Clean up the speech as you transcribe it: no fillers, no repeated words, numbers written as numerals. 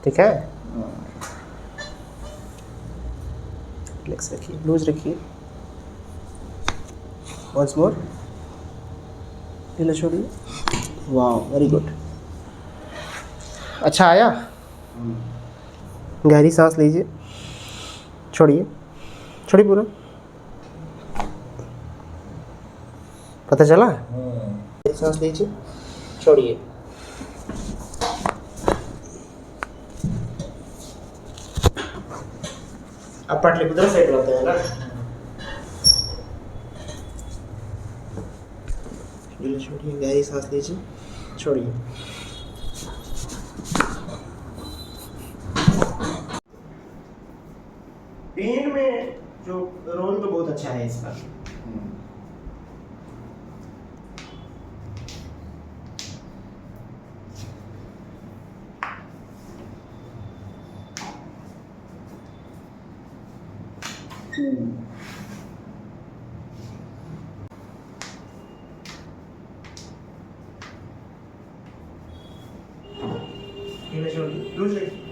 ठीक है, रिलैक्स रखिए, लूज रखिए। वंस मोर, ढीला छोड़िए। वाह, वेरी गुड। अच्छा आया? गहरी सांस लीजिए, छोड़िए, छोड़िए पूरा। पता चला? गहरी सांस लीजिए, छोड़िए। अब पाटलिपुत्र साइड होते हैं ना, छोड़िए, गहरी सांस लीजिए, छोड़िए। पेन में जो रोल तो बहुत अच्छा है इसका। ढीला छोड़िए, लूज रखिए।